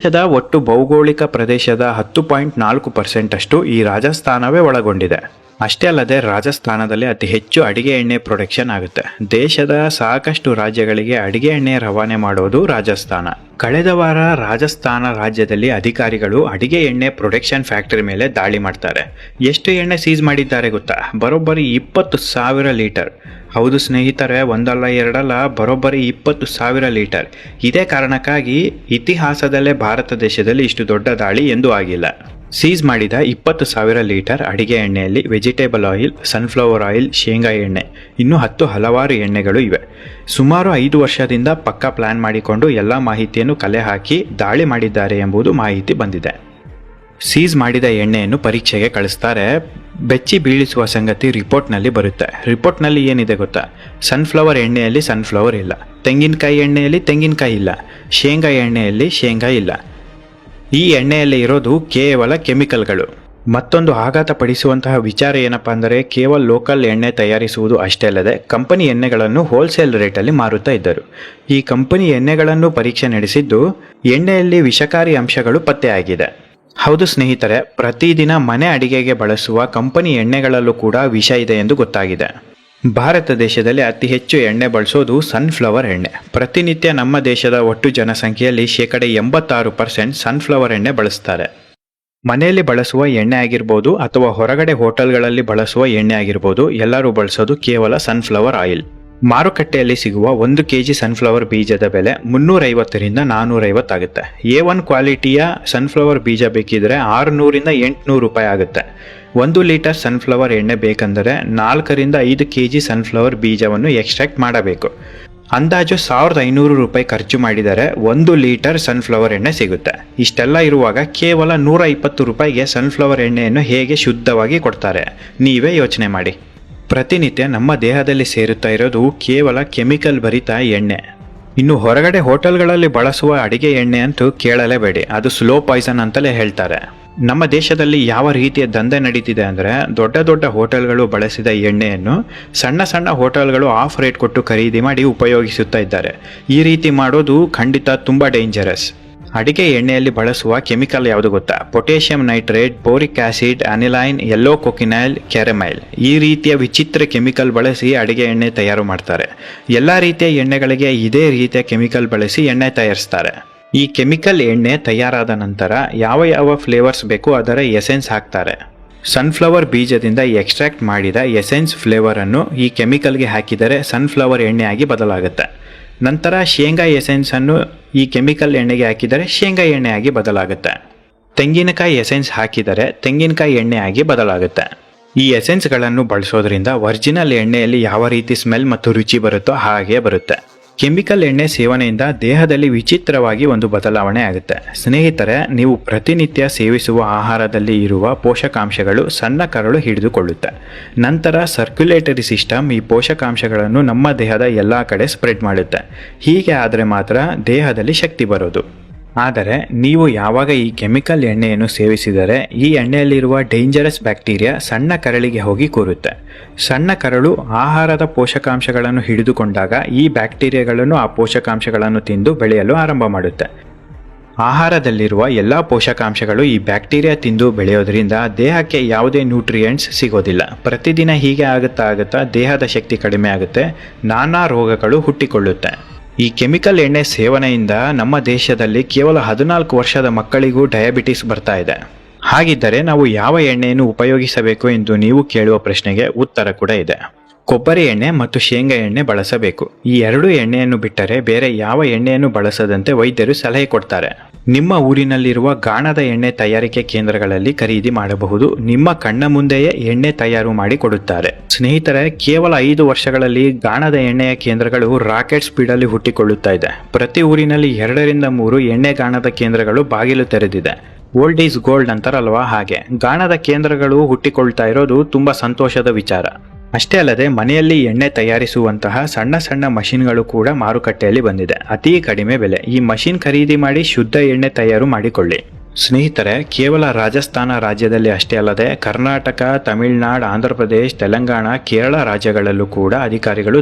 ದೇಶದ ಒಟ್ಟು ಭೌಗೋಳಿಕ ಪ್ರದೇಶದ 10.4% ಅಷ್ಟು ಈ ರಾಜಸ್ಥಾನವೇ ಒಳಗೊಂಡಿದೆ. ಅಷ್ಟೇ ಅಲ್ಲದೆ ರಾಜಸ್ಥಾನದಲ್ಲಿ ಅತಿ ಹೆಚ್ಚು ಅಡಿಗೆ ಎಣ್ಣೆ ಪ್ರೊಡಕ್ಷನ್ ಆಗುತ್ತೆ. ದೇಶದ ಸಾಕಷ್ಟು ರಾಜ್ಯಗಳಿಗೆ ಅಡಿಗೆ ಎಣ್ಣೆ ರವಾನೆ ಮಾಡೋದು ರಾಜಸ್ಥಾನ. ಕಳೆದ ವಾರ ರಾಜಸ್ಥಾನ ರಾಜ್ಯದಲ್ಲಿ ಅಧಿಕಾರಿಗಳು ಅಡಿಗೆ ಎಣ್ಣೆ ಪ್ರೊಡಕ್ಷನ್ ಫ್ಯಾಕ್ಟರಿ ಮೇಲೆ ದಾಳಿ ಮಾಡ್ತಾರೆ. ಎಷ್ಟು ಎಣ್ಣೆ ಸೀಸ್ ಮಾಡಿದ್ದಾರೆ ಗೊತ್ತಾ? ಬರೋಬ್ಬರಿ 20,000 ಲೀಟರ್. ಹೌದು ಸ್ನೇಹಿತರೆ, ಒಂದಲ್ಲ ಎರಡಲ್ಲ, ಬರೋಬ್ಬರಿ 20,000 ಲೀಟರ್. ಇದೇ ಕಾರಣಕ್ಕಾಗಿ ಇತಿಹಾಸದಲ್ಲೇ ಭಾರತ ದೇಶದಲ್ಲಿ ಇಷ್ಟು ದೊಡ್ಡ ದಾಳಿ ಎಂದೂ ಆಗಿಲ್ಲ. ಸೀಸ್ ಮಾಡಿದ 20,000 ಲೀಟರ್ ಅಡಿಗೆ ಎಣ್ಣೆಯಲ್ಲಿ ವೆಜಿಟೇಬಲ್ ಆಯಿಲ್, ಸನ್ಫ್ಲವರ್ ಆಯಿಲ್, ಶೇಂಗಾ ಎಣ್ಣೆ, ಇನ್ನೂ ಹಲವಾರು ಎಣ್ಣೆಗಳು ಇವೆ. ಸುಮಾರು 5 ವರ್ಷದಿಂದ ಪಕ್ಕಾ ಪ್ಲಾನ್ ಮಾಡಿಕೊಂಡು ಎಲ್ಲ ಮಾಹಿತಿಯನ್ನು ಕಲೆ ಹಾಕಿ ದಾಳಿ ಮಾಡಿದ್ದಾರೆ ಎಂಬುದು ಮಾಹಿತಿ ಬಂದಿದೆ. ಸೀಸ್ ಮಾಡಿದ ಎಣ್ಣೆಯನ್ನು ಪರೀಕ್ಷೆಗೆ ಕಳಿಸ್ತಾರೆ. ಬೆಚ್ಚಿ ಬೀಳಿಸುವ ಸಂಗತಿ ರಿಪೋರ್ಟ್ನಲ್ಲಿ ಬರುತ್ತೆ. ರಿಪೋರ್ಟ್ನಲ್ಲಿ ಏನಿದೆ ಗೊತ್ತಾ? ಸನ್ಫ್ಲವರ್ ಎಣ್ಣೆಯಲ್ಲಿ ಸನ್ಫ್ಲವರ್ ಇಲ್ಲ, ತೆಂಗಿನಕಾಯಿ ಎಣ್ಣೆಯಲ್ಲಿ ತೆಂಗಿನಕಾಯಿ ಇಲ್ಲ, ಶೇಂಗಾ ಎಣ್ಣೆಯಲ್ಲಿ ಶೇಂಗಾ ಇಲ್ಲ. ಈ ಎಣ್ಣೆಯಲ್ಲಿ ಇರೋದು ಕೇವಲ ಕೆಮಿಕಲ್ಗಳು. ಮತ್ತೊಂದು ಆಘಾತಪಡಿಸುವಂತಹ ವಿಚಾರ ಏನಪ್ಪಾ ಅಂದರೆ, ಕೇವಲ ಲೋಕಲ್ ಎಣ್ಣೆ ತಯಾರಿಸುವುದು ಅಷ್ಟೇ ಅಲ್ಲದೆ ಕಂಪನಿ ಎಣ್ಣೆಗಳನ್ನು ಹೋಲ್ಸೇಲ್ ರೇಟಲ್ಲಿ ಮಾರುತ್ತಾ ಇದ್ದರು. ಈ ಕಂಪನಿ ಎಣ್ಣೆಗಳನ್ನು ಪರೀಕ್ಷೆ ನಡೆಸಿದ್ದು ಎಣ್ಣೆಯಲ್ಲಿ ವಿಷಕಾರಿ ಅಂಶಗಳು ಪತ್ತೆಯಾಗಿದೆ. ಹೌದು ಸ್ನೇಹಿತರೆ, ಪ್ರತಿದಿನ ಮನೆ ಅಡಿಗೆಗೆ ಬಳಸುವ ಕಂಪನಿ ಎಣ್ಣೆಗಳಲ್ಲೂ ಕೂಡ ವಿಷ ಇದೆ ಎಂದು ಗೊತ್ತಾಗಿದೆ. ಭಾರತ ದೇಶದಲ್ಲಿ ಅತಿ ಹೆಚ್ಚು ಎಣ್ಣೆ ಬಳಸೋದು ಸನ್ಫ್ಲವರ್ ಎಣ್ಣೆ. ಪ್ರತಿನಿತ್ಯ ನಮ್ಮ ದೇಶದ ಒಟ್ಟು ಜನಸಂಖ್ಯೆಯಲ್ಲಿ 86% ಸನ್ಫ್ಲವರ್ ಎಣ್ಣೆ ಬಳಸ್ತಾರೆ. ಮನೆಯಲ್ಲಿ ಬಳಸುವ ಎಣ್ಣೆ ಆಗಿರ್ಬೋದು ಅಥವಾ ಹೊರಗಡೆ ಹೋಟೆಲ್ಗಳಲ್ಲಿ ಬಳಸುವ ಎಣ್ಣೆ ಆಗಿರ್ಬೋದು, ಎಲ್ಲರೂ ಬಳಸೋದು ಕೇವಲ ಸನ್ಫ್ಲವರ್ ಆಯಿಲ್. ಮಾರುಕಟ್ಟೆಯಲ್ಲಿ ಸಿಗುವ 1 kg ಸನ್ಫ್ಲವರ್ ಬೀಜದ ಬೆಲೆ 350ರಿಂದ 450 ಆಗುತ್ತೆ. A1 ಕ್ವಾಲಿಟಿಯ ಸನ್ಫ್ಲವರ್ ಬೀಜ ಬೇಕಿದ್ರೆ 600ರಿಂದ 800 ರೂಪಾಯಿ ಆಗುತ್ತೆ. 1 ಲೀಟರ್ ಸನ್ಫ್ಲವರ್ ಎಣ್ಣೆ ಬೇಕೆಂದರೆ 4ರಿಂದ 5 kg ಸನ್ಫ್ಲವರ್ ಬೀಜವನ್ನು ಎಕ್ಸ್ಟ್ರಾಕ್ಟ್ ಮಾಡಬೇಕು. ಅಂದಾಜು 1500 ರೂಪಾಯಿ ಖರ್ಚು ಮಾಡಿದರೆ 1 ಲೀಟರ್ ಸನ್ಫ್ಲವರ್ ಎಣ್ಣೆ ಸಿಗುತ್ತೆ. ಇಷ್ಟೆಲ್ಲ ಇರುವಾಗ ಕೇವಲ 120 ರೂಪಾಯಿಗೆ ಸನ್ಫ್ಲವರ್ ಎಣ್ಣೆಯನ್ನು ಹೇಗೆ ಶುದ್ಧವಾಗಿ ಕೊಡ್ತಾರೆ? ನೀವೇ ಯೋಚನೆ ಮಾಡಿ. ಪ್ರತಿನಿತ್ಯ ನಮ್ಮ ದೇಹದಲ್ಲಿ ಸೇರುತ್ತಾ ಇರೋದು ಕೇವಲ ಕೆಮಿಕಲ್ ಭರಿತ ಎಣ್ಣೆ. ಇನ್ನು ಹೊರಗಡೆ ಹೋಟೆಲ್ಗಳಲ್ಲಿ ಬಳಸುವ ಅಡಿಗೆ ಎಣ್ಣೆ ಅಂತೂ ಕೇಳಲೇಬೇಡಿ, ಅದು ಸ್ಲೋ ಪಾಯ್ಸನ್ ಅಂತಲೇ ಹೇಳ್ತಾರೆ. ನಮ್ಮ ದೇಶದಲ್ಲಿ ಯಾವ ರೀತಿಯ ದಂಧೆ ನಡೀತಿದೆ ಅಂದರೆ, ದೊಡ್ಡ ದೊಡ್ಡ ಹೋಟೆಲ್ಗಳು ಬಳಸಿದ ಎಣ್ಣೆಯನ್ನು ಸಣ್ಣ ಸಣ್ಣ ಹೋಟೆಲ್ಗಳು ಆಫ್ ರೇಟ್ ಕೊಟ್ಟು ಖರೀದಿ ಮಾಡಿ ಉಪಯೋಗಿಸುತ್ತಾ ಇದ್ದಾರೆ. ಈ ರೀತಿ ಮಾಡೋದು ಖಂಡಿತ ತುಂಬ ಡೇಂಜರಸ್. ಅಡಿಗೆ ಎಣ್ಣೆಯಲ್ಲಿ ಬಳಸುವ ಕೆಮಿಕಲ್ ಯಾವುದು ಗೊತ್ತಾ? Potassium nitrate, boric acid, aniline, yellow cochineal, caramel. ಈ ರೀತಿಯ ವಿಚಿತ್ರ ಕೆಮಿಕಲ್ ಬಳಸಿ ಅಡಿಗೆ ಎಣ್ಣೆ ತಯಾರು ಮಾಡ್ತಾರೆ. ಎಲ್ಲ ರೀತಿಯ ಎಣ್ಣೆಗಳಿಗೆ ಇದೇ ರೀತಿಯ ಕೆಮಿಕಲ್ ಬಳಸಿ ಎಣ್ಣೆ ತಯಾರಿಸ್ತಾರೆ. ಈ ಕೆಮಿಕಲ್ ಎಣ್ಣೆ ತಯಾರಾದ ನಂತರ ಯಾವ ಫ್ಲೇವರ್ಸ್ ಬೇಕೋ ಅದರ ಎಸೆನ್ಸ್ ಹಾಕ್ತಾರೆ. ಸನ್ಫ್ಲವರ್ ಬೀಜದಿಂದ ಎಕ್ಸ್ಟ್ರಾಕ್ಟ್ ಮಾಡಿದ ಎಸೆನ್ಸ್ ಫ್ಲೇವರನ್ನು ಈ ಕೆಮಿಕಲ್ಗೆ ಹಾಕಿದರೆ ಸನ್ಫ್ಲವರ್ ಎಣ್ಣೆಯಾಗಿ ಬದಲಾಗುತ್ತೆ. ನಂತರ ಶೇಂಗಾ ಎಸೆನ್ಸನ್ನು ಈ ಕೆಮಿಕಲ್ ಎಣ್ಣೆಗೆ ಹಾಕಿದರೆ ಶೇಂಗಾ ಎಣ್ಣೆಯಾಗಿ ಬದಲಾಗುತ್ತೆ. ತೆಂಗಿನಕಾಯಿ ಎಸೆನ್ಸ್ ಹಾಕಿದರೆ ತೆಂಗಿನಕಾಯಿ ಎಣ್ಣೆಯಾಗಿ ಬದಲಾಗುತ್ತೆ. ಈ ಎಸೆನ್ಸ್ಗಳನ್ನು ಬಳಸೋದ್ರಿಂದ ಒರಿಜಿನಲ್ ಎಣ್ಣೆಯಲ್ಲಿ ಯಾವ ರೀತಿ ಸ್ಮೆಲ್ ಮತ್ತು ರುಚಿ ಬರುತ್ತೋ ಹಾಗೆ ಬರುತ್ತೆ. ಕೆಮಿಕಲ್ ಎಣ್ಣೆ ಸೇವನೆಯಿಂದ ದೇಹದಲ್ಲಿ ವಿಚಿತ್ರವಾಗಿ ಒಂದು ಬದಲಾವಣೆ ಆಗುತ್ತೆ. ಸ್ನೇಹಿತರೆ, ನೀವು ಪ್ರತಿನಿತ್ಯ ಸೇವಿಸುವ ಆಹಾರದಲ್ಲಿ ಇರುವ ಪೋಷಕಾಂಶಗಳು ಸಣ್ಣ ಕರಳು ಹಿಡಿದುಕೊಳ್ಳುತ್ತೆ. ನಂತರ ಸರ್ಕ್ಯುಲೇಟರಿ ಸಿಸ್ಟಮ್ ಈ ಪೋಷಕಾಂಶಗಳನ್ನು ನಮ್ಮ ದೇಹದ ಎಲ್ಲ ಕಡೆ ಸ್ಪ್ರೆಡ್ ಮಾಡುತ್ತೆ. ಹೀಗೆ ಆದರೆ ಮಾತ್ರ ದೇಹದಲ್ಲಿ ಶಕ್ತಿ ಬರೋದು. ಆದರೆ ನೀವು ಯಾವಾಗ ಈ ಕೆಮಿಕಲ್ ಎಣ್ಣೆಯನ್ನು ಸೇವಿಸಿದರೆ ಈ ಎಣ್ಣೆಯಲ್ಲಿರುವ ಡೇಂಜರಸ್ ಬ್ಯಾಕ್ಟೀರಿಯಾ ಸಣ್ಣ ಕರಳಿಗೆ ಹೋಗಿ ಕೂರುತ್ತೆ. ಸಣ್ಣ ಕರಳು ಆಹಾರದ ಪೋಷಕಾಂಶಗಳನ್ನು ಹಿಡಿದುಕೊಂಡಾಗ ಈ ಬ್ಯಾಕ್ಟೀರಿಯಾಗಳನ್ನು ಆ ಪೋಷಕಾಂಶಗಳನ್ನು ತಿಂದು ಬೆಳೆಯಲು ಆರಂಭ ಮಾಡುತ್ತೆ. ಆಹಾರದಲ್ಲಿರುವ ಎಲ್ಲ ಪೋಷಕಾಂಶಗಳು ಈ ಬ್ಯಾಕ್ಟೀರಿಯಾ ತಿಂದು ಬೆಳೆಯೋದ್ರಿಂದ ದೇಹಕ್ಕೆ ಯಾವುದೇ ನ್ಯೂಟ್ರಿಯೆಂಟ್ಸ್ ಸಿಗೋದಿಲ್ಲ. ಪ್ರತಿದಿನ ಹೀಗೆ ಆಗುತ್ತಾ ದೇಹದ ಶಕ್ತಿ ಕಡಿಮೆ ಆಗುತ್ತೆ, ನಾನಾ ರೋಗಗಳು ಹುಟ್ಟಿಕೊಳ್ಳುತ್ತೆ. ಈ ಕೆಮಿಕಲ್ ಎಣ್ಣೆ ಸೇವನೆಯಿಂದ ನಮ್ಮ ದೇಶದಲ್ಲಿ ಕೇವಲ 14 ವರ್ಷದ ಮಕ್ಕಳಿಗೂ ಡಯಾಬಿಟಿಸ್ ಬರ್ತಾ ಇದೆ. ಹಾಗಿದ್ದರೆ ನಾವು ಯಾವ ಎಣ್ಣೆಯನ್ನು ಉಪಯೋಗಿಸಬೇಕು ಎಂದು ನೀವು ಕೇಳುವ ಪ್ರಶ್ನೆಗೆ ಉತ್ತರ ಕೂಡ ಇದೆ. ಕೊಬ್ಬರಿ ಎಣ್ಣೆ ಮತ್ತು ಶೇಂಗಾ ಎಣ್ಣೆ ಬಳಸಬೇಕು. ಈ 2 ಎಣ್ಣೆಯನ್ನು ಬಿಟ್ಟರೆ ಬೇರೆ ಯಾವ ಎಣ್ಣೆಯನ್ನು ಬಳಸದಂತೆ ವೈದ್ಯರು ಸಲಹೆ ಕೊಡ್ತಾರೆ. ನಿಮ್ಮ ಊರಿನಲ್ಲಿರುವ ಗಾಣದ ಎಣ್ಣೆ ತಯಾರಿಕೆ ಕೇಂದ್ರಗಳಲ್ಲಿ ಖರೀದಿ ಮಾಡಬಹುದು. ನಿಮ್ಮ ಕಣ್ಣ ಮುಂದೆಯೇ ಎಣ್ಣೆ ತಯಾರು ಮಾಡಿ ಕೊಡುತ್ತಾರೆ. ಸ್ನೇಹಿತರೆ, ಕೇವಲ 5 ವರ್ಷಗಳಲ್ಲಿ ಗಾಣದ ಎಣ್ಣೆಯ ಕೇಂದ್ರಗಳು ರಾಕೆಟ್ ಸ್ಪೀಡಲ್ಲಿ ಹುಟ್ಟಿಕೊಳ್ಳುತ್ತಾ ಇದೆ. ಪ್ರತಿ ಊರಿನಲ್ಲಿ 2ರಿಂದ 3 ಎಣ್ಣೆ ಗಾಣದ ಕೇಂದ್ರಗಳು ಬಾಗಿಲು ತೆರೆದಿದೆ. ಓಲ್ಡ್ ಈಸ್ ಗೋಲ್ಡ್ ಅಂತಾರಲ್ವಾ, ಹಾಗೆ ಗಾಣದ ಕೇಂದ್ರಗಳು ಹುಟ್ಟಿಕೊಳ್ತಾ ಇರೋದು ತುಂಬ ಸಂತೋಷದ ವಿಚಾರ. ಅಷ್ಟೇ ಅಲ್ಲದೆ ಮನೆಯಲ್ಲಿ ಎಣ್ಣೆ ತಯಾರಿಸುವಂತಹ ಸಣ್ಣ ಸಣ್ಣ ಮಷಿನ್ಗಳು ಕೂಡ ಮಾರುಕಟ್ಟೆಯಲ್ಲಿ ಬಂದಿದೆ. ಅತಿ ಕಡಿಮೆ ಬೆಲೆ. ಈ ಮಷಿನ್ ಖರೀದಿ ಮಾಡಿ ಶುದ್ಧ ಎಣ್ಣೆ ತಯಾರು ಮಾಡಿಕೊಳ್ಳಿ. ಸ್ನೇಹಿತರೆ, ಕೇವಲ ರಾಜಸ್ಥಾನ ರಾಜ್ಯದಲ್ಲಿ ಅಷ್ಟೇ ಅಲ್ಲದೆ ಕರ್ನಾಟಕ, ತಮಿಳುನಾಡು, ಆಂಧ್ರ ಪ್ರದೇಶ್, ತೆಲಂಗಾಣ, ಕೇರಳ ರಾಜ್ಯಗಳಲ್ಲೂ ಕೂಡ ಅಧಿಕಾರಿಗಳು